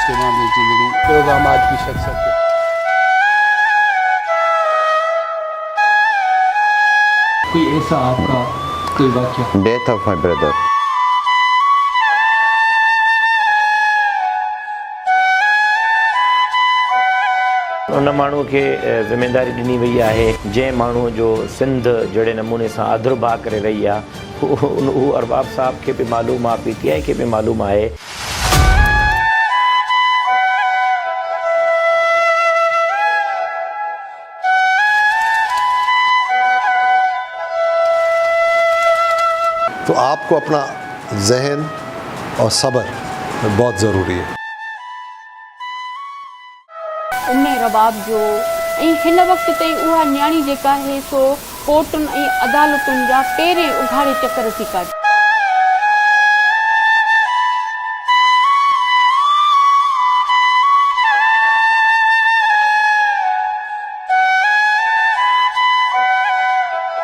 मुस्लिमान की ज़िंदगी प्रोग्राम आज की शख्सियत है। कोई ऐसा आपका कोई वाक्य? Death of my brother. उन माण्हू खे ज़िमेदारी ॾिनी वई आहे जंहिं माण्हू जो सिंध जहिड़े नमूने सां आदरभा करे रही आहे उहो अरबाब साहब खे बि मालूम आहे, PTI खे बि मालूम आहे। तो आपको अपना जहन और सब्र बहुत ज़रूरी है। उन रबाब जो ऐं हिन वक़्त ताईं उहा न्याणी जेका आहे सो कोर्टुनि ऐं अदालतुनि जा पहिरें उघाड़े चकर थी काढे।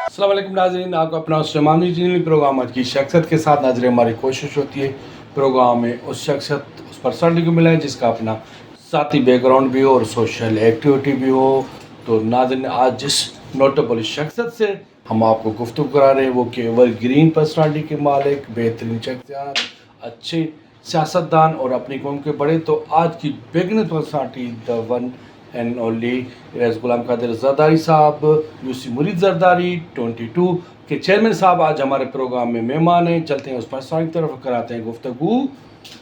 अस्सलाम वालेकुम नाज़रीन, आपका अपना उस्मानी चैनल प्रोग्राम आज की शख्सियत के साथ नाज़रीन हमारी कोशिश होती है प्रोग्राम में उस शख्सियत उस पर्सनालिटी को मिला है जिसका अपना साथी बैकग्राउंड भी हो और सोशल एक्टिविटी भी हो। तो नाज़रीन आज जिस नोटेबल शख्सियत से हम आपको गुफ्तगू करा रहे हैं वो कि एवरग्रीन पर्सनालिटी के मालिक, बेहतरीन शख्सियत, अच्छे सियासतदान और अपनी कौम के बड़े। तो आज की beginner personality the one and only Ghulam Qadir Zardari sahab, UC मुरीद जरदारी 22 के चेयरमैन साहब आज हमारे प्रोग्राम में मेहमान हैं। चलते हैं उस पर्सनालिटी की तरफ, कराते हैं गुफ्तगू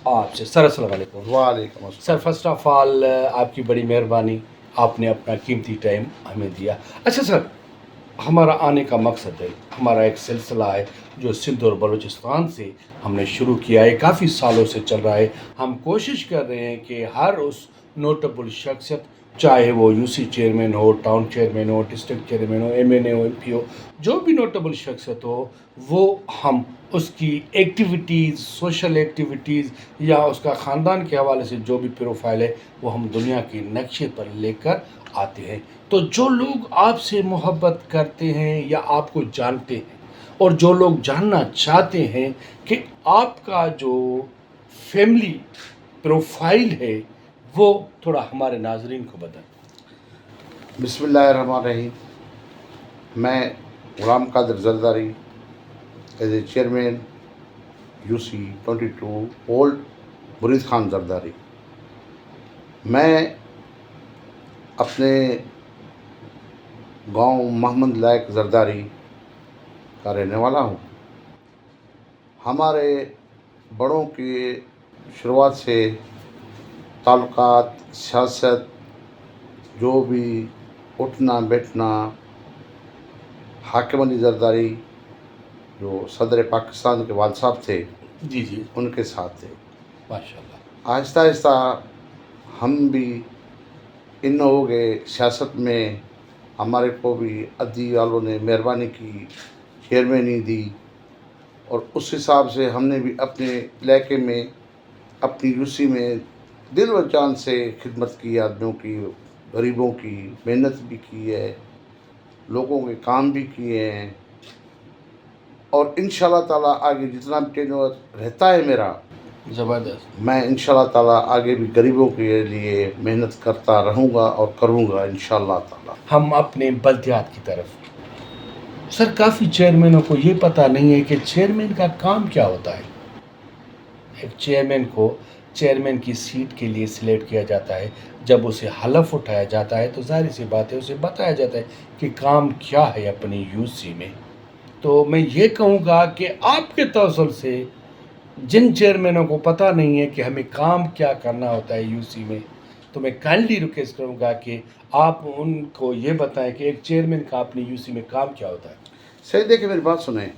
आपसे। सर अस्सलाम वालेकुम। वालेकुम अस्सलाम। सर फर्स्ट ऑफ ऑल आपकी बड़ी मेहरबानी, आपने अपना कीमती टाइम हमें दिया। अच्छा सर, हमारा आने का मकसद है, हमारा एक सिलसिला है जो सिंध और बलूचिस्तान से हमने शुरू किया है, काफ़ी सालों से चल रहा है। हम कोशिश कर रहे हैं कि हर उस नोटेबल शख्सियत, चाहे वो यूसी चेयरमैन हो, टाउन चेयरमैन हो, डिस्ट्रिक्ट चेयरमैन हो, MNA हो, MP हो, जो भी नोटेबल शख्सियत हो, वो हम उसकी एक्टिविटीज़, सोशल एक्टिविटीज़ या उसका ख़ानदान के हवाले से जो भी प्रोफाइल है वो हम दुनिया के नक्शे पर लेकर आते हैं। तो जो लोग आपसे मोहब्बत करते हैं या आपको जानते हैं और जो लोग जानना चाहते हैं कि आपका जो फैमिली प्रोफाइल है वो थोड़ा हमारे नाजरीन को बताएं। बिस्मिल्लाहिर्रहमानिर्रहीम। मैं Ghulam Qadir Zardari as a chairman UC 22 old Murid Khan Zardari, मैं अपने गांव मोहम्मद लायक जरदारी का रहने वाला हूं। हमारे बड़ों की शुरुआत से ताल्लुकात, सियासत, जो भी उठना बैठना, हाकिम अली जरदारी जो सदर पाकिस्तान के वाल साहब थे जी जी उनके साथ थे। माशाल्लाह। आहिस्ता आहिस्ता हम भी इन हो गए सियासत में, हमारे को भी अदी वालों ने मेहरबानी की, चेयरमैनी दी और उस हिसाब से हमने भी अपने इलाके में, अपनी UC में दिल व जान से खिदमत की, आदमियों की, गरीबों की मेहनत भी की है, लोगों के काम भी किए हैं और इंशाल्लाह ताला आगे जितना भी टेन्योर रहता है मेरा, ज़बरदस्त। मैं इंशाल्लाह ताला आगे भी गरीबों के लिए मेहनत करता रहूँगा और करूँगा इंशाल्लाह ताला। हम अपने बल्दियात की तरफ, सर काफ़ी चेयरमैनों को ये पता नहीं है कि चेयरमैन का काम क्या होता है। एक चेयरमैन को चेयरमैन की सीट के लिए सिलेक्ट किया जाता है, जब उसे हलफ उठाया जाता है तो जाहिर सी बात है उसे बताया जाता है कि काम क्या है अपनी UC में। तो मैं ये कहूँगा कि आपके तवसल से जिन चेयरमैनों को पता नहीं है कि हमें काम क्या करना होता है UC में, तो मैं काइंडली रिक्वेस्ट करूँगा कि आप उनको ये बताएं कि एक चेयरमैन का अपनी UC में काम क्या होता है। सही देखिए, मेरी बात सुने,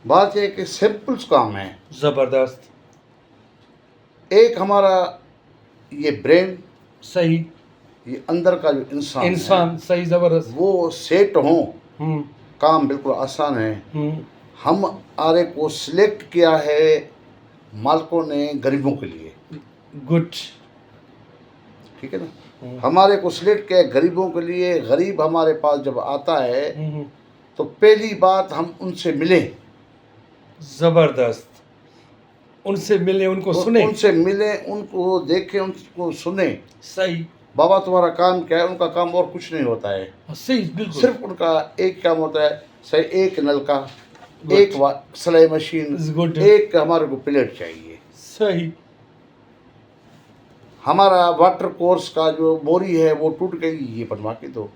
बात ये है कि सिंपल काम है। ज़बरदस्त। एक हमारा ये ब्रेन, सही। ये अंदर का जो इंसान सही, ज़बरदस्त। वो सेट हो, हम्म काम बिल्कुल आसान है। हम्म हम आरे को सिलेक्ट किया है मालिकों ने गरीबों के लिए, गुड, ठीक है ना। हमारे को सिलेक्ट किया है गरीबों के लिए। गरीब हमारे पास जब आता है तो पहली बात हम उनसे मिलें। ज़बरदस्त। उनसे मिले, उनको सुने। उनसे मिले, उनको देखें, उनको सुने। सही बाबा तुम्हारा काम क्या है? उनका काम और कुछ नहीं होता है, सही बिल्कुल। सिर्फ उनका एक काम होता है, सही एक नलका, Good. एक सिलाई मशीन, It's good. एक हमारे को प्लेट चाहिए। सही हमारा वाटर कोर्स का जो बोरी है वो टूट गई, ये बनवा के दो।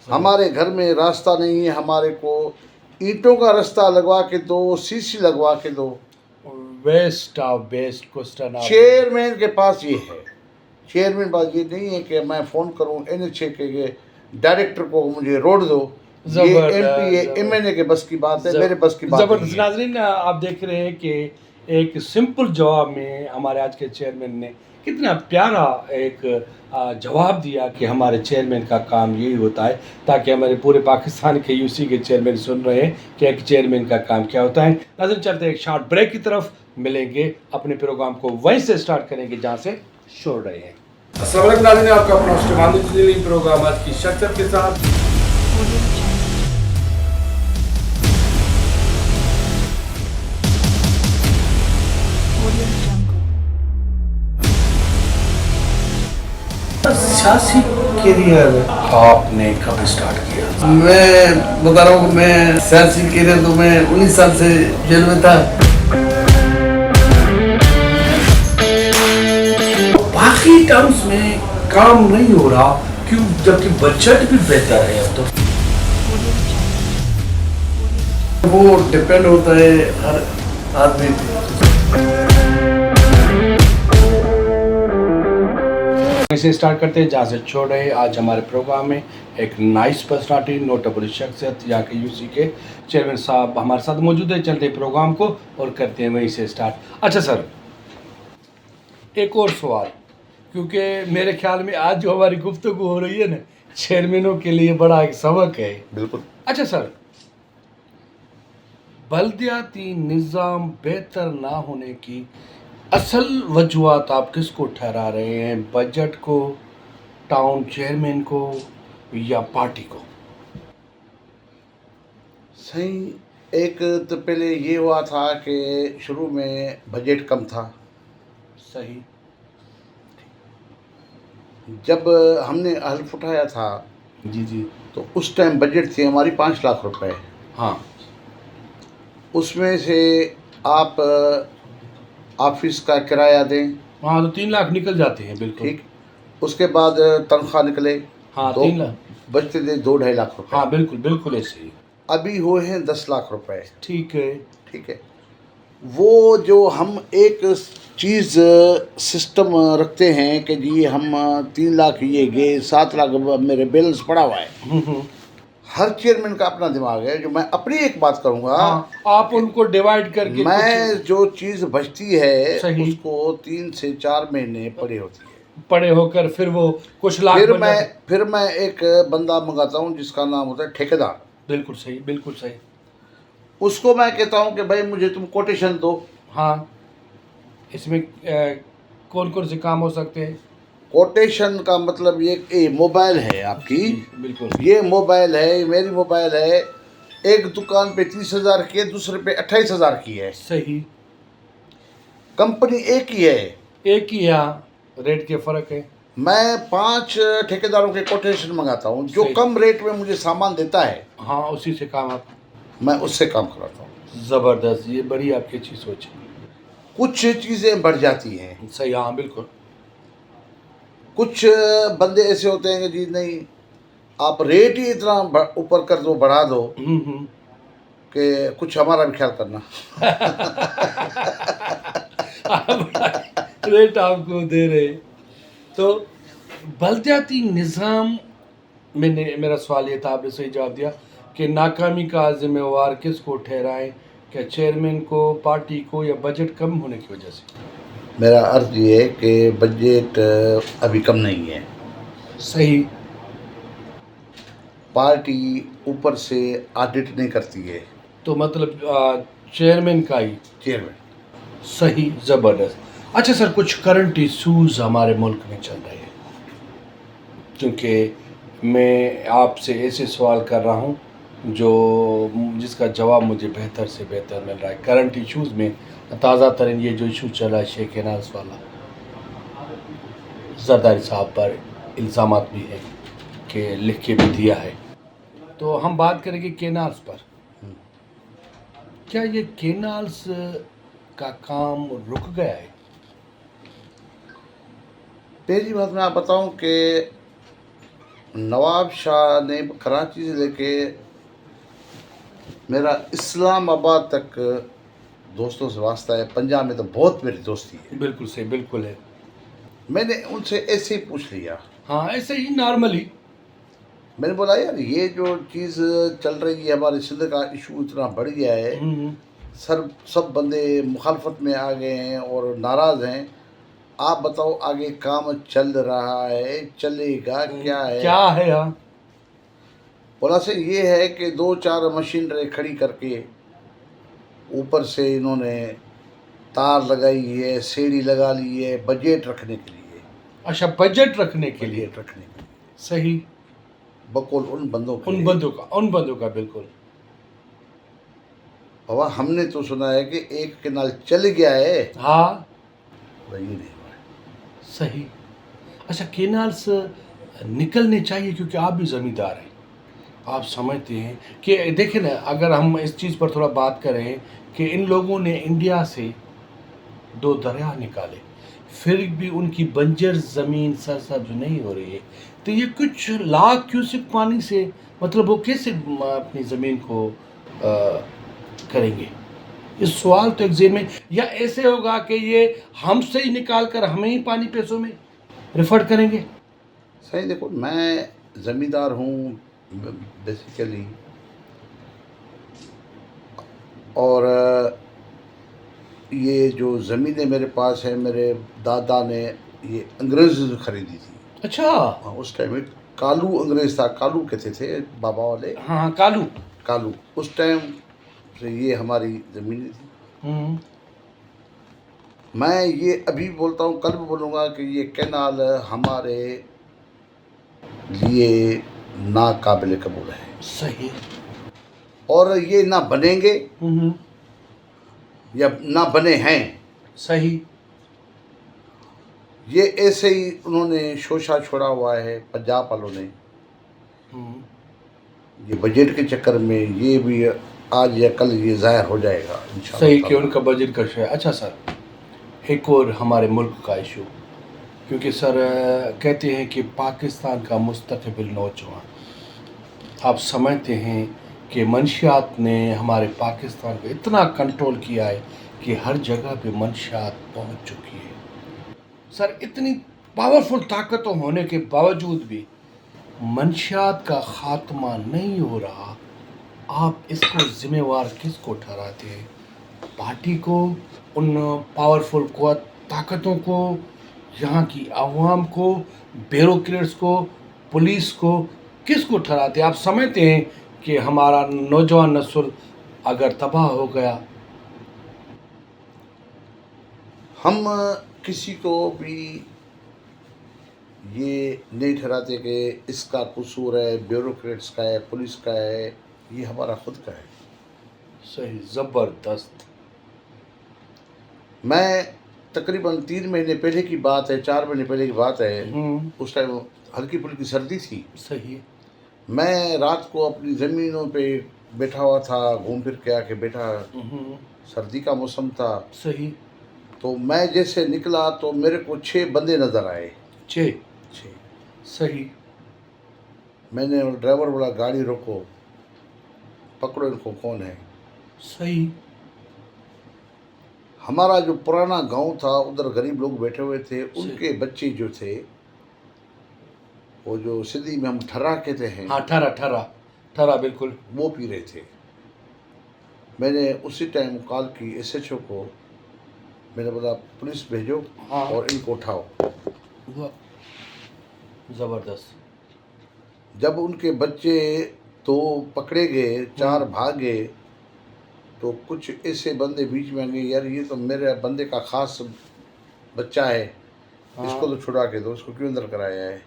हमारे घर में रास्ता नहीं है, हमारे को ईंटों का रास्ता लगवा के दो, सीसी लगवा के दो। Waste of best question. Chairman के पास ये है, चेयरमैन के पास ये नहीं है कि मैं फ़ोन करूं NH के डायरेक्टर को मुझे रोड दो। ये MP MNA के बस की बात है, मेरे बस की बात नहीं जबरदस्त। है। नाज़रीन, आप देख रहे हैं कि एक सिंपल जवाब में हमारे आज के चेयरमैन ने कितना प्यारा एक जवाब दिया कि हमारे चेयरमैन का काम यही होता है, ताकि हमारे पूरे पाकिस्तान के UC के चेयरमैन सुन रहे हैं कि एक चेयरमैन का काम क्या होता है। नाज़रीन, चलते हैं एक शॉर्ट ब्रेक की तरफ, मिलेंगे अपने प्रोग्राम को वहीं से स्टार्ट करेंगे जहाँ से छोड़ रहे हैं। अस्सलाम वालेकुम नाज़रीन, आपका अपना उस्ताद प्रोग्राम आज की शख्सियत के साथ। सियासी करियर आपने कब स्टार्ट किया? मैं बता रहा हूँ, मैं सियासी करियर तो मैं 19 साल से जेल में था। बाकी टर्म्स में काम नहीं हो रहा क्यों, जबकि बजट भी बेहतर है अब तो? वो डिपेंड होता है हर आदमी पे। इसे स्टार्ट करते हैं जहाँ से छोड़ रहे हैं। आज हमारे प्रोग्राम में एक नाइस पर्सनालिटी, नोटेबल शख्सियत, यहाँ के UC के चेयरमैन साहब हमारे साथ मौजूद है। चलते हैं प्रोग्राम को और करते हैं वहीं से स्टार्ट। अच्छा सर, एक और सवाल, क्योंकि मेरे ख्याल में आज जो हमारी गुफ्तगू हो रही है ना, चेयरमैनों के लिए बड़ा एक सबक है। बिल्कुल। अच्छा सर, बल्दियाती निज़ाम बेहतर ना होने की असल वजूहात आप किसको ठहरा रहे हैं? बजट को, टाउन चेयरमैन को, या पार्टी को? सही, एक तो पहले ये हुआ था कि शुरू में बजट कम था। सही। जब हमने हल्फ उठाया था जी जी। तो उस टाइम बजट थी हमारी 5 लाख रुपए। हाँ। उसमें से आप ऑफिस का किराया दें। हाँ, तो 3 लाख निकल जाते हैं। बिल्कुल ठीक। उसके बाद तनख्वाह निकले। हाँ, तो 3 लाख बचते थे 2-2.5 लाख रुपए। हाँ बिल्कुल बिल्कुल ऐसे ही। अभी हुए हैं 10 लाख रुपए। ठीक है। ठीक है। वो जो हम एक चीज़ सिस्टम रखते हैं कि जी हम 3 लाख ये गए, 7 लाख मेरे बैलेंस पड़ा हुआ है। हर चेयरमैन का अपना दिमाग है। जो मैं अपनी एक बात करूँगा, हाँ, आप उनको डिवाइड करके मैं जो चीज़ बचती है सही। उसको 3 से 4 महीने पड़े होती है, पड़े होकर फिर वो कुछ लाख बन जाते हैं। फिर मैं एक बंदा मंगाता हूँ जिसका नाम होता है ठेकेदार। बिल्कुल सही, बिल्कुल सही। उसको मैं कहता हूँ कि भाई मुझे तुम कोटेशन दो। हाँ, इसमें कौन कौन से काम हो सकते हैं? कोटेशन का मतलब ये मोबाइल है आपकी, बिल्कुल। ये मोबाइल है, मेरी मोबाइल है। एक दुकान पे 30,000 की है, दूसरे पे 28,000 की है। सही। कंपनी एक ही है, एक ही यहाँ रेट के फ़र्क है। मैं 5 ठेकेदारों के कोटेशन मंगाता हूँ। जो सही। कम रेट में मुझे सामान देता है, हाँ, उसी से काम आप। मैं उससे काम कराता हूँ। ज़बरदस्त, ये बड़ी आपकी अच्छी सोच है। कुछ चीज़ें बढ़ जाती हैं। सही। हाँ बिल्कुल। कुछ बंदे ऐसे होते हैं कि जी नहीं, आप रेट ही इतना ऊपर कर दो, बढ़ा दो कि कुछ हमारा भी ख्याल करना। रेट आपको दे रहे। तो बल्दियाती निज़ाम में मेरा सवाल ये था, आपने सही जवाब दिया कि नाकामी का जिम्मेवार किसको ठहराएं? क्या चेयरमैन को, पार्टी को, या बजट कम होने की वजह से? मेरा अर्थ ये है कि बजट अभी कम नहीं है। सही। पार्टी ऊपर से ऑडिट नहीं करती है, तो मतलब चेयरमैन का ही। चेयरमैन। सही, ज़बरदस्त। अच्छा सर, कुछ करंट इशूज़ हमारे मुल्क में चल रहे हैं, क्योंकि मैं आपसे ऐसे सवाल कर रहा हूँ जो जिसका जवाब मुझे बेहतर से बेहतर मिल रहा है करंट इश्यूज़ में। ताज़ा तरीन ये जो इशू चला है शेख कैनाल्स वाला, जरदारी साहब पर इल्ज़ामात भी है कि लिख के भी दिया है। तो हम बात करेंगे केनाल्स पर। क्या ये केनाल्स का काम रुक गया है? पहली बात मैं आप बताऊं कि नवाब शाह ने कराची से लेके मेरा इस्लामाबाद तक दोस्तों से वास्ता है। पंजाब में तो बहुत मेरी दोस्ती है। बिल्कुल सही, बिल्कुल है। मैंने उनसे ऐसे ही पूछ लिया, हाँ ऐसे ही नॉर्मली। मैंने बोला यार ये जो चीज़ चल रही है, हमारे सिंध का इशू इतना बढ़ गया है, सब बंदे मुखालफत में आ गए हैं और नाराज़ हैं। आप बताओ आगे काम चल रहा है, चलेगा क्या है? क्या है? हाँ बोला से ये है कि 2-4 मशीनरी खड़ी करके ऊपर से इन्होंने तार लगाई है, सीढ़ी लगा ली है बजट रखने के लिए। अच्छा, बजट रखने के लिए। बजट रखने के लिए सही। बकौल उन बंदों के उन लिए। बंदों का बिल्कुल। बाबा हमने तो सुना है कि एक केनाल चल गया है, हाँ वही नहीं हुआ है। सही। अच्छा, केनाल्स निकलने चाहिए क्योंकि आप भी ज़मींदार हैं, आप समझते हैं कि देखें ना, अगर हम इस चीज़ पर थोड़ा बात करें कि इन लोगों ने इंडिया से 2 दरिया निकाले, फिर भी उनकी बंजर ज़मीन सरसब्ज नहीं हो रही है, तो ये कुछ लाख क्यूसेक पानी से मतलब वो कैसे अपनी ज़मीन को करेंगे? इस सवाल तो एक ज़हन में, या ऐसे होगा कि ये हमसे ही निकाल कर हमें ही पानी पैसों में रिफंड करेंगे? सही देखो, मैं ज़मींदार हूँ बेसिकली, और ये जो ज़मीनें मेरे पास है मेरे दादा ने ये अंग्रेज़ों से ख़रीदी थी। अच्छा। हाँ, उस टाइम में कालू अंग्रेज़ था, कालू कहते थे बाबा वाले। हाँ कालू। कालू उस टाइम से ये हमारी ज़मीनें थी। मैं ये अभी बोलता हूँ, कल भी बोलूँगा कि ये कैनाल हमारे लिए नाकाबिल कबूल है। सही। और ये ना बनेंगे या ना बने हैं। सही। ये ऐसे ही उन्होंने शोशा छोड़ा हुआ है पंजाब वालों ने, ये बजट के चक्कर में। ये भी आज या कल ये ज़ाहिर हो जाएगा इंशाअल्लाह। सही कि उनका बजट का शेयर। अच्छा सर, एक और हमारे मुल्क का इशू, क्योंकि सर कहते हैं कि पाकिस्तान का मुस्तक़बिल नौजवान, आप समझते हैं कि मंशियात ने हमारे पाकिस्तान को इतना कंट्रोल किया है कि हर जगह पे मंशियात पहुंच चुकी है। सर इतनी पावरफुल ताकतों होने के बावजूद भी मंशियात का ख़ात्मा नहीं हो रहा। आप इसको ज़िम्मेवार किसको ठहराते हैं? पार्टी को, उन पावरफुल ताकतों को, यहाँ की आवाम को, ब्यूरोक्रेट्स को, पुलिस को, किसको ठहराते हैं? आप समझते हैं कि हमारा नौजवान नस्ल अगर तबाह हो गया? हम किसी को भी ये नहीं ठहराते कि इसका कसूर है, ब्यूरोक्रेट्स का है, पुलिस का है, ये हमारा खुद का है। सही, ज़बरदस्त। मैं तकरीबन 3 महीने पहले की बात है, 4 महीने पहले की बात है, उस टाइम हल्की फुल्की सर्दी थी। सही। मैं रात को अपनी ज़मीनों पे बैठा हुआ था, घूम फिर के आके बैठा, सर्दी का मौसम था। सही। तो मैं जैसे निकला तो मेरे को 6 बंदे नज़र आए। 6। 6। सही। मैंने ड्राइवर बोला गाड़ी रोको, पकड़ो इनको, कौन है। सही। हमारा जो पुराना गांव था उधर गरीब लोग बैठे हुए थे, उनके बच्चे जो थे, वो जो सिंधी में हम ठर्रा कहते हैं, हाँ ठरा बिल्कुल, वो पी रहे थे। मैंने उसी टाइम कॉल की SHO को, मैंने बोला पुलिस भेजो और इनको उठाओ। ज़बरदस्त। जब उनके बच्चे 2 पकड़े गए, 4 भागे, तो कुछ ऐसे बंदे बीच में आ गए, यार ये तो मेरे बंदे का ख़ास बच्चा है, इसको तो छुड़ा के दो, इसको क्यों अंदर कराया है।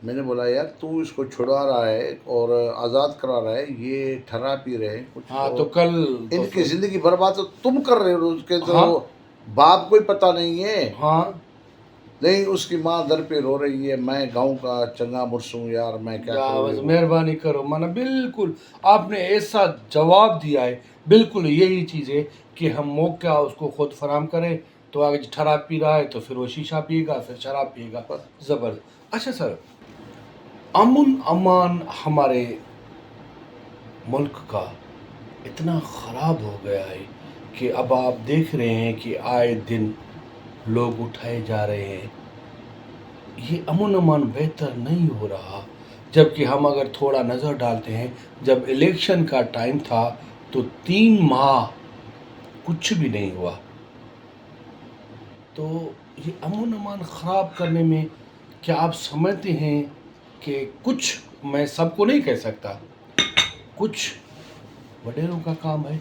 میں نے بولا یار تو اس کو چھڑا رہا ہے اور آزاد کرا رہا ہے, یہ ٹھہرا پی رہے ہیں کچھ, ہاں تو کل ان کی زندگی برباد تو تم کر رہے ہو, اس کے تو ہاں باپ کو ہی پتہ نہیں ہے. ہاں نہیں, اس کی ماں در پہ رو رہی ہے, میں گاؤں کا چنگا مرس ہوں یار, میں کیا بس کروں. مہربانی کرو مانا, بالکل آپ نے ایسا جواب دیا ہے, بالکل یہی چیز ہے کہ ہم موقع اس کو خود فراہم کریں. تو آگے شراب پی رہا ہے تو پھر وہ شیشہ پیے گا, پھر شراب پیے گا. زبردست. اچھا سر, امن امان ہمارے ملک کا اتنا خراب ہو گیا ہے کہ اب آپ دیکھ رہے ہیں کہ آئے دن لوگ اٹھائے جا رہے ہیں. یہ امن امان بہتر نہیں ہو رہا, جبکہ ہم اگر تھوڑا نظر ڈالتے ہیں, جب الیکشن کا ٹائم تھا تو 3 ماہ کچھ بھی نہیں ہوا. تو یہ امن امان خراب کرنے میں کیا آپ سمجھتے ہیں کہ کچھ, میں سب کو نہیں کہہ سکتا, کچھ وڈیروں کا کام ہے؟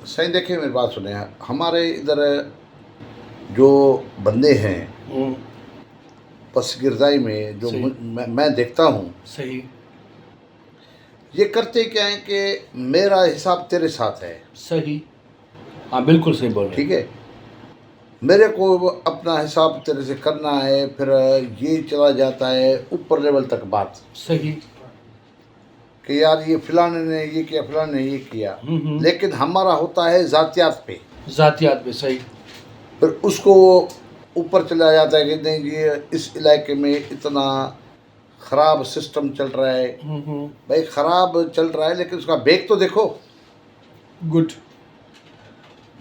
صحیح دیکھیں, میری بات سنیں, ہمارے ادھر جو بندے ہیں پس گردائی میں جو صحیح. میں دیکھتا ہوں, صحیح یہ کرتے کیا ہیں کہ میرا حساب تیرے ساتھ ہے. صحیح, ہاں بالکل صحیح بول رہے ہیں. ٹھیک ہے, میرے کو اپنا حساب تیرے سے کرنا ہے, پھر یہ چلا جاتا ہے اوپر لیول تک بات صحیح. کہ یار یہ فلانے نے یہ کیا, فلانے نے یہ کیا, ہوں. لیکن ہمارا ہوتا ہے ذاتیات پہ. ذاتیات میں صحیح. پھر اس کو اوپر چلا جاتا ہے کہ نہیں یہ اس علاقے میں اتنا خراب سسٹم چل رہا ہے. بھائی خراب چل رہا ہے لیکن اس کا بیگ تو دیکھو. گڈ.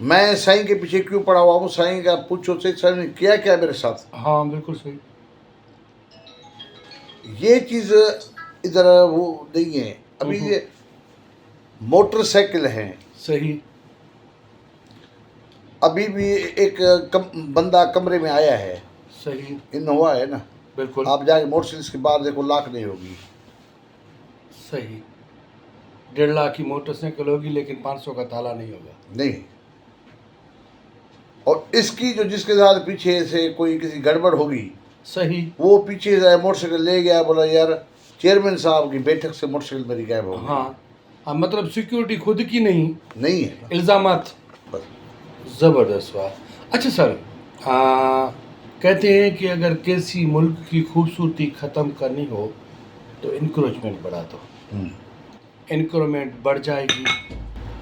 میں سائیں کے پیچھے کیوں پڑا ہوا ہوں, سائیں کا پوچھو سے سائیں نے کیا کیا میرے ساتھ. ہاں بالکل صحیح. یہ چیز ادھر وہ نہیں ہے. ابھی یہ موٹر سائیکل ہیں, صحیح. ابھی بھی ایک بندہ کمرے میں آیا ہے, صحیح. انووا ہے نا, بالکل آپ جا کے موٹر سائیکل کے باہر دیکھو لاکھ نہیں ہوگی. صحیح. 1.5 لاکھ کی موٹر سائیکل ہوگی لیکن 500 کا تالا نہیں ہوگا. نہیں, اور اس کی جو جس کے ساتھ پیچھے سے کوئی کسی گڑبڑ ہوگی, صحیح. وہ پیچھے سے موٹر سائیکل لے گیا, بولا یار چیئرمین صاحب کی بیٹھک سے موٹر سائیکل میری غائب ہو گئی. ہاں مطلب سیکیورٹی خود کی نہیں ہے. الزامات. زبردست بات. اچھا سر, کہتے ہیں کہ اگر کسی ملک کی خوبصورتی ختم کرنی ہو تو انکروچمنٹ بڑھا دو. انکروچمنٹ بڑھ جائے گی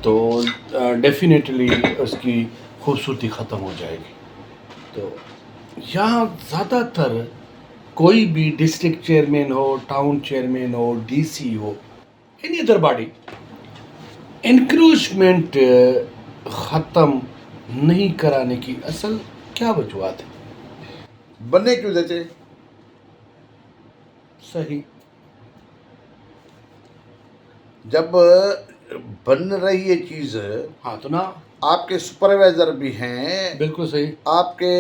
تو ڈیفینیٹلی اس کی خوبصورتی ختم ہو جائے گی. تو یہاں زیادہ تر کوئی بھی ڈسٹرکٹ چیئرمین ہو, ٹاؤن چیئرمین ہو, ڈی سی ہو, اینی ادر باڈی, انکروچمنٹ ختم نہیں کرانے کی اصل کیا وجوہات ہے؟ بننے کیوں دیتے. صحیح. جب بن رہی ہے چیز, ہاں تو نا, آپ کے سپروائزر بھی ہیں, بالکل صحیح. آپ کے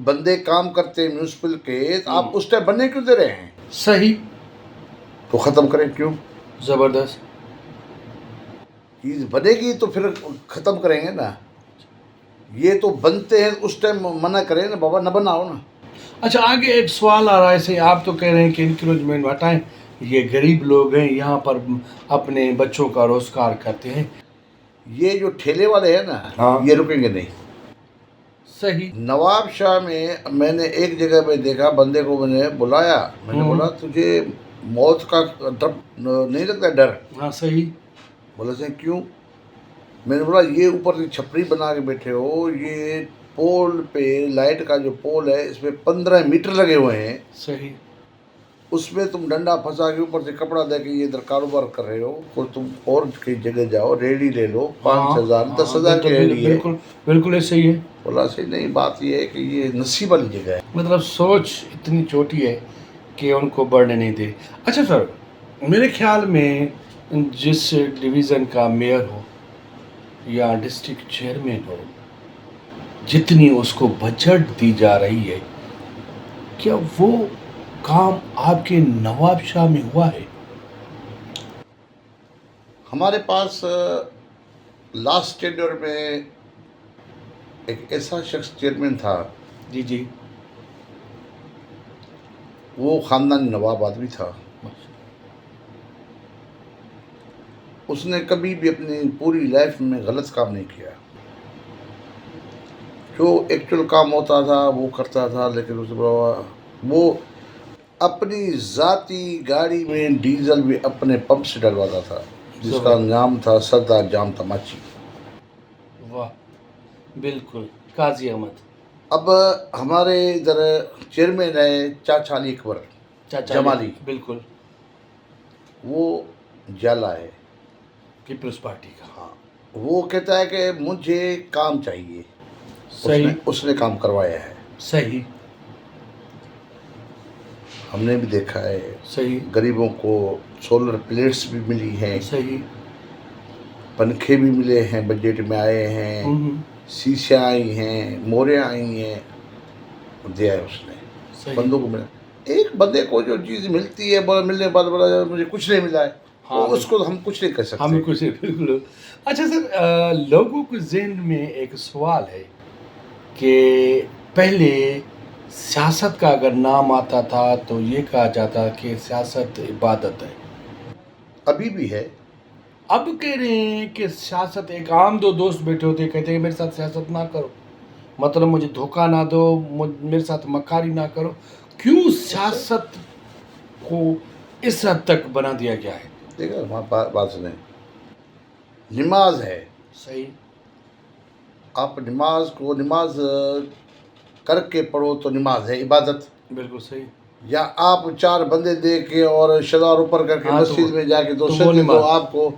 بندے کام کرتے ہیں میونسپل کے, آپ اس ٹائم بننے کیوں دے رہے ہیں؟ صحیح. تو ختم کریں کیوں. زبردست. چیز بنے گی تو پھر ختم کریں گے نا. یہ تو بنتے ہیں اس ٹائم منع کریں نا, بابا نہ بناؤ نا. اچھا آگے ایک سوال آ رہا ہے, ایسے آپ تو کہہ رہے ہیں کہ انکروچمنٹ ہٹائیں, یہ غریب لوگ ہیں یہاں پر اپنے بچوں کا روزگار کرتے ہیں. یہ جو ٹھیلے والے ہیں نا, ہاں. یہ رکیں گے نہیں. صحیح. نواب شاہ میں نے ایک جگہ پہ دیکھا, بندے کو میں نے بلایا, میں نے بولا تجھے موت کا ڈر نہیں لگتا, ڈر؟ ہاں صحیح. بولا سے کیوں. میں نے بولا یہ اوپر سے چھپری بنا کے بیٹھے ہو, یہ پول پہ لائٹ کا جو پول ہے اس پہ 15 میٹر لگے ہوئے ہیں. صحیح. اس میں تم ڈنڈا پھنسا کے اوپر سے کپڑا دے کے یہ ادھر کاروبار کر رہے ہو. اور تم اور کئی جگہ جاؤ, ریڈی لے لو, 5,000 10,000 کی ریڈی ہے. بالکل بالکل ایسے ہی ہے. بولا سے نہیں, بات یہ ہے کہ یہ نصیب والی جگہ ہے. مطلب سوچ اتنی چھوٹی ہے کہ ان کو بڑھنے نہیں دے. اچھا سر, میرے خیال میں جس ڈویژن کا میئر ہو یا ڈسٹرکٹ چیئرمین ہو, جتنی اس کو بجٹ دی جا رہی ہے, کیا وہ کام آپ کے نواب شاہ میں ہوا ہے؟ ہمارے پاس لاسٹ ٹینڈر میں ایک ایسا شخص چیئرمین تھا, جی. وہ خاندانی نواب آدمی تھا. اس نے کبھی بھی اپنی پوری لائف میں غلط کام نہیں کیا. جو ایکچوئل کام ہوتا تھا وہ کرتا تھا، لیکن اس وہ اپنی ذاتی گاڑی میں ڈیزل بھی اپنے پمپ سے ڈلواتا تھا، جس کا نام تھا سردار جام تماچی. واہ، بالکل. قاضی احمد. اب ہمارے ادھر چیئرمین ہے چاچا علی اکبر جمالی، بالکل. وہ جالا ہے پیپلز پارٹی کا. ہاں. وہ کہتا ہے کہ مجھے کام چاہیے. صحیح. اس نے کام کروایا ہے. صحیح. ہم نے بھی دیکھا ہے. صحیح. غریبوں کو سولر پلیٹس بھی ملی ہیں. صحیح. پنکھے بھی ملے ہیں، بجٹ میں آئے ہیں. شیشیں آئی ہیں، موریں آئی ہیں، دیا ہے اس نے. صحیح. بندوں کو ملا. ایک بندے کو جو چیز ملتی ہے ملنے کے بعد بڑا مجھے کچھ نہیں ملا ہے، ہاں، اس کو ہم کچھ نہیں کر سکتے. ہمیں کچھ بالکل. اچھا سر، لوگوں کے ذہن میں ایک سوال ہے کہ پہلے سیاست کا اگر نام آتا تھا تو یہ کہا جاتا کہ سیاست عبادت ہے. ابھی بھی ہے. اب کہہ رہے ہیں کہ سیاست ایک عام دو دوست بیٹھے ہوتے کہتے ہیں کہ میرے ساتھ سیاست نہ کرو، مطلب مجھے دھوکہ نہ دو، میرے ساتھ مکاری نہ کرو. کیوں سیاست کو اس حد تک بنا دیا گیا ہے؟ دیکھا ہماری بات سنیں. نماز ہے. صحیح. آپ نماز کر کے پڑھو تو نماز ہے، عبادت. بالکل صحیح. یا آپ چار بندے دے کے اور شلوار اوپر کر کے ہاں، مسجد میں جا کے تو وہ سجدے نماز. تو آپ کو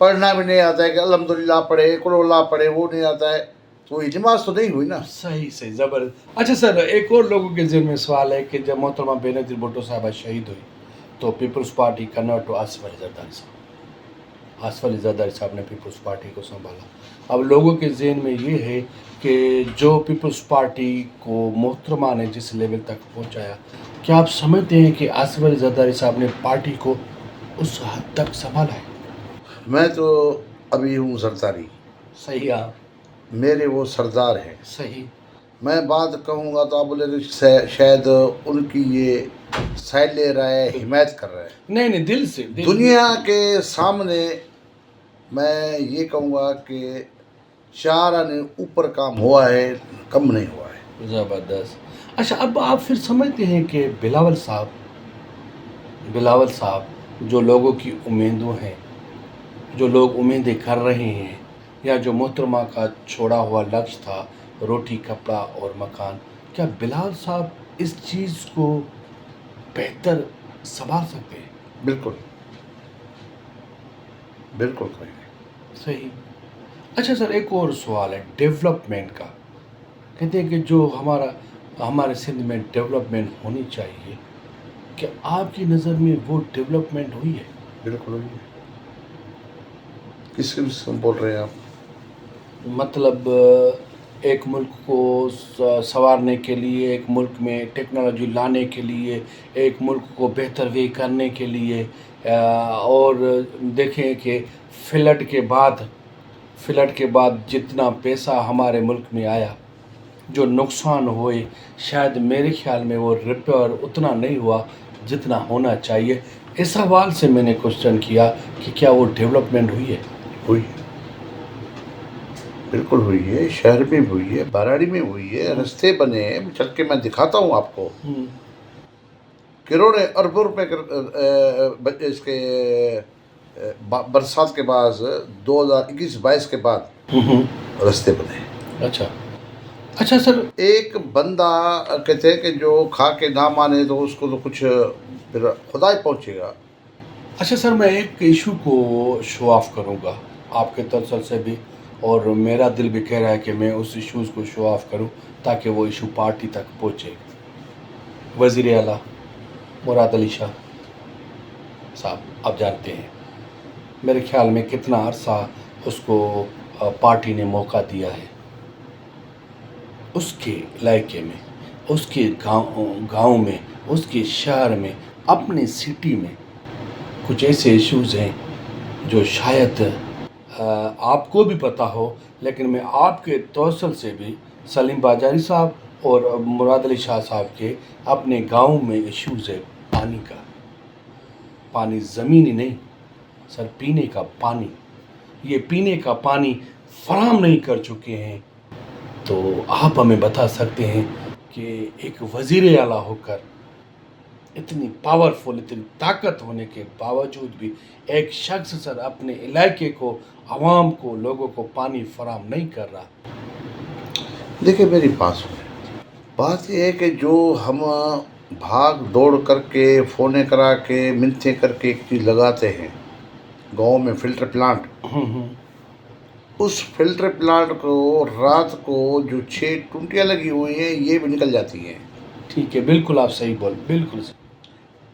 پڑھنا بھی نہیں آتا ہے کہ الحمدللہ پڑھے، قل اللہ پڑھے، وہ نہیں آتا ہے، تو یہ نماز تو نہیں ہوئی نا. صحیح صحیح، زبردست. اچھا سر، ایک اور لوگوں کے ذہن میں سوال ہے کہ جب محترمہ بے نظیر بھٹو صاحبہ شہید ہوئی تو People's Party convert to Asif Ali Zardari sahab. Asif Ali Zardari صاحب نے پیپلز پارٹی کو سنبھالا. اب لوگوں کے ذہن میں یہ ہے کہ جو پیپلز پارٹی کو محترمہ نے جس لیول تک پہنچایا، کیا آپ سمجھتے ہیں کہ آصف علی زرداری صاحب نے پارٹی کو اس حد تک سنبھالا ہے؟ میں تو ابھی ہوں زرداری. صحیح. ہاں، میرے وہ سردار ہیں. صحیح. میں بات کہوں گا تو آپ بولے کہ شاید ان کی یہ سائڈ لے رہا ہے، حمایت کر رہا ہے. نہیں، دل سے. دنیا کے سامنے میں یہ کہوں گا کہ شاعرہ نے اوپر کام ہوا ہے، کم نہیں ہوا ہے. زبردست. اچھا، اب آپ پھر سمجھتے ہیں کہ بلاول صاحب جو لوگوں کی امیدوں ہیں، جو لوگ امیدیں کر رہے ہیں، یا جو محترمہ کا چھوڑا ہوا لکش تھا روٹی کپڑا اور مکان، کیا بلاول صاحب اس چیز کو بہتر سنبھال سکتے ہیں؟ بالکل بالکل کریں گے. صحیح. اچھا سر، ایک اور سوال ہے ڈیولپمنٹ کا. کہتے ہیں کہ جو ہمارے سندھ میں ڈیولپمنٹ ہونی چاہیے، کہ آپ کی نظر میں وہ ڈیولپمنٹ ہوئی ہے؟ بالکل ہوئی ہے. کس قسم بول رہے ہیں آپ؟ مطلب ایک ملک کو سنوارنے کے لیے، ایک ملک میں ٹیکنالوجی لانے کے لیے، ایک ملک کو بہتر وے کرنے کے لیے، اور دیکھیں کہ فلڈ کے بعد جتنا پیسہ ہمارے ملک میں آیا، جو نقصان ہوئے، شاید میرے خیال میں وہ ریپیئر اتنا نہیں ہوا جتنا ہونا چاہیے. اس حوالے سے میں نے کوشچن کیا کہ کیا وہ ڈیولپمنٹ ہوئی ہے؟ ہوئی ہے، بالکل ہوئی ہے. شہر میں بھی ہوئی ہے، باراڑی میں ہوئی ہے، رستے بنے ہیں. چل کے میں دکھاتا ہوں آپ کو. کروڑوں اربوں روپے اس کے برسات کے بعد 2021-22 کے بعد رستے بنے. اچھا سر، ایک بندہ کہتے ہیں کہ جو کھا کے نہ مانے تو اس کو تو کچھ پھر خدا ہی پہنچے گا. اچھا سر، میں ایک ایشو کو شو آف کروں گا آپ کے تسلسل سے بھی، اور میرا دل بھی کہہ رہا ہے کہ میں اس ایشوز کو شو آف کروں تاکہ وہ ایشو پارٹی تک پہنچے. وزیر اعلیٰ مراد علی شاہ صاحب، آپ جانتے ہیں میرے خیال میں کتنا عرصہ اس کو پارٹی نے موقع دیا ہے. اس کے علاقے میں، اس کے گاؤں میں، اس کے شہر میں، اپنے سٹی میں کچھ ایسے ایشوز ہیں جو شاید آپ کو بھی پتہ ہو، لیکن میں آپ کے توسل سے بھی سلیم باجاری صاحب اور مراد علی شاہ صاحب کے اپنے گاؤں میں ایشوز ہے پانی کا. پانی زمینی نہیں سر، پینے کا پانی. یہ پینے کا پانی فراہم نہیں کر چکے ہیں. تو آپ ہمیں بتا سکتے ہیں کہ ایک وزیر اعلیٰ ہو کر اتنی پاورفل، اتنی طاقت ہونے کے باوجود بھی ایک شخص سر اپنے علاقے کو، عوام کو، لوگوں کو پانی فراہم نہیں کر رہا. دیکھیں میری بات یہ ہے کہ جو ہم بھاگ دوڑ کر کے فونے کرا کے منتیں کر کے ایک چیز لگاتے ہیں گاؤں میں فلٹر پلانٹ، اس فلٹر پلانٹ کو رات کو جو 6 ٹونٹیاں لگی ہوئی ہیں یہ بھی نکل جاتی ہیں. ٹھیک ہے، بالکل آپ صحیح بول، بالکل صحیح.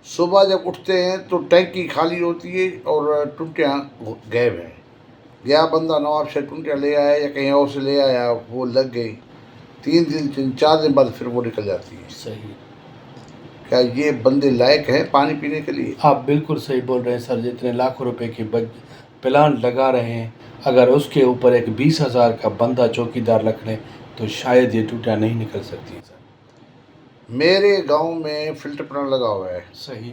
صبح جب اٹھتے ہیں تو ٹینکی خالی ہوتی ہے اور ٹونٹیاں غائب ہیں. گیا بندہ نواب سے ٹونٹیاں لے آیا یا کہیں اور سے لے آیا، وہ لگ گئی. 3 دن 4 دن بعد پھر وہ نکل جاتی ہے. صحیح. کیا یہ بندے لائق ہیں پانی پینے کے لیے؟ آپ بالکل صحیح بول رہے ہیں سر. جتنے لاکھوں روپے کے پلانٹ لگا رہے ہیں، اگر اس کے اوپر ایک 20,000 کا بندہ چوکیدار رکھ لیں تو شاید یہ ٹوٹیاں نہیں نکل سکتی سر. میرے گاؤں میں فلٹر پلانٹ لگا ہوا ہے. صحیح.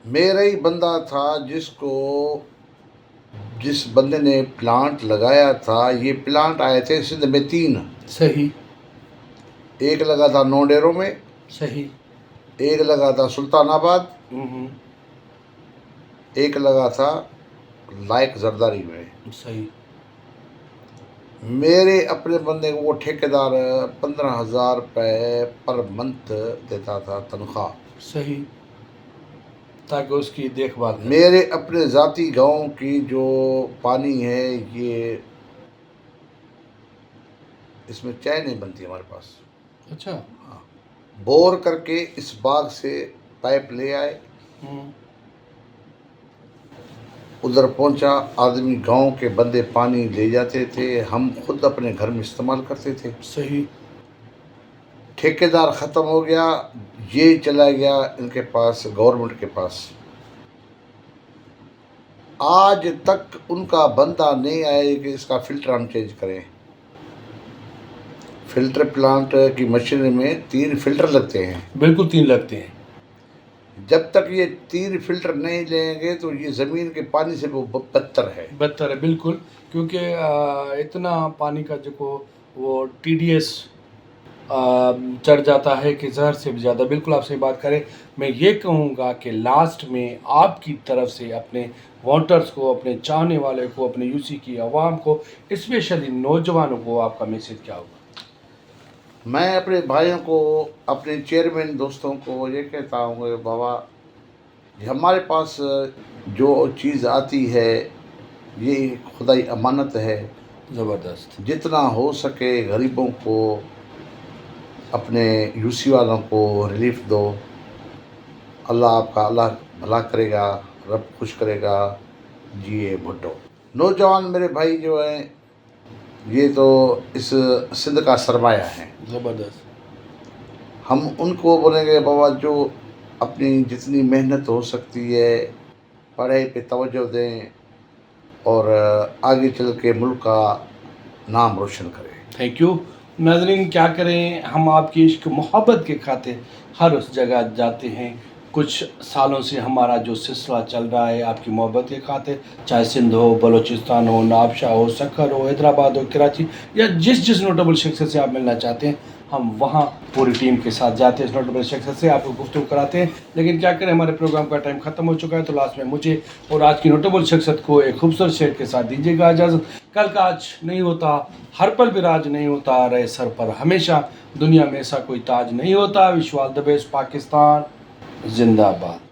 میرا ہی بندہ تھا جس بندے نے پلانٹ لگایا تھا. یہ پلانٹ آئے تھے سندھ میں 3. صحیح. ایک لگا تھا نوڈیروں میں، صحیح. ایک لگا تھا سلطان آباد، ایک لگا تھا لائق زرداری میں. صحیح. میرے اپنے بندے کو وہ ٹھیکیدار 15,000 روپے پر منتھ دیتا تھا تنخواہ. صحیح. تاکہ اس کی دیکھ بھال کرے. میرے اپنے ذاتی گاؤں کی جو پانی ہے یہ اس میں چائے نہیں بنتی ہمارے پاس. اچھا. ہاں، بور کر کے اس باغ سے پائپ لے آئے، ادھر پہنچا. آدمی گاؤں کے بندے پانی لے جاتے تھے، ہم خود اپنے گھر میں استعمال کرتے تھے. صحیح. ٹھیکیدار ختم ہو گیا، یہ چلا گیا ان کے پاس، گورنمنٹ کے پاس. آج تک ان کا بندہ نہیں آئے کہ اس کا فلٹر ہم چینج کریں. فلٹر پلانٹ کی مشین میں 3 فلٹر لگتے ہیں. بالکل 3 لگتے ہیں. جب تک یہ 3 فلٹر نہیں لیں گے تو یہ زمین کے پانی سے وہ بدتر ہے. بدتر ہے بالکل، کیونکہ اتنا پانی کا جو وہ TDS چڑھ جاتا ہے کہ زہر سے بھی زیادہ. بالکل آپ سے بات کریں. میں یہ کہوں گا کہ لاسٹ میں آپ کی طرف سے اپنے ووٹرز کو، اپنے چاہنے والے کو، اپنے UC کی عوام کو، اسپیشلی نوجوانوں کو آپ کا میسیج کیا ہوگا؟ میں اپنے بھائیوں کو، اپنے چیئرمین دوستوں کو یہ کہتا ہوں کہ بابا ہمارے پاس جو چیز آتی ہے یہ خدائی امانت ہے. زبردست. جتنا ہو سکے غریبوں کو، اپنے UC والوں کو ریلیف دو. اللہ آپ کا اللہ بھلا کرے گا، رب خوش کرے گا. جیے بھٹو. نوجوان میرے بھائی جو ہیں یہ تو اس سندھ کا سرمایہ ہے. زبردست. ہم ان کو بولیں گے بابا جو اپنی جتنی محنت ہو سکتی ہے پڑھائی پہ توجہ دیں اور آگے چل کے ملک کا نام روشن کریں. Thank you. ناظرین کیا کریں، ہم آپ کی عشق محبت کے خاطر ہر اس جگہ جاتے ہیں. کچھ سالوں سے ہمارا جو سلسلہ چل رہا ہے آپ کی محبت کے خاطر، چاہے سندھ ہو، بلوچستان ہو، نابشاہ ہو، سکھر ہو، حیدرآباد ہو، کراچی، یا جس نوٹیبل شخص سے آپ ملنا چاہتے ہیں ہم وہاں پوری ٹیم کے ساتھ جاتے ہیں. اس نوٹیبل شخص سے آپ کو گفتگو کراتے ہیں. لیکن کیا کریں، ہمارے پروگرام کا ٹائم ختم ہو چکا ہے. تو لاسٹ میں مجھے اور آج کی نوٹیبل شخصیت کو ایک خوبصورت شعر کے ساتھ دیجیے گا اجازت. کل کا آج نہیں ہوتا، ہر پل بھی راج نہیں ہوتا، رہے سر پر ہمیشہ، دنیا میں ایسا کوئی تاج نہیں ہوتا. وش آل دی بیسٹ. پاکستان زندہ باد.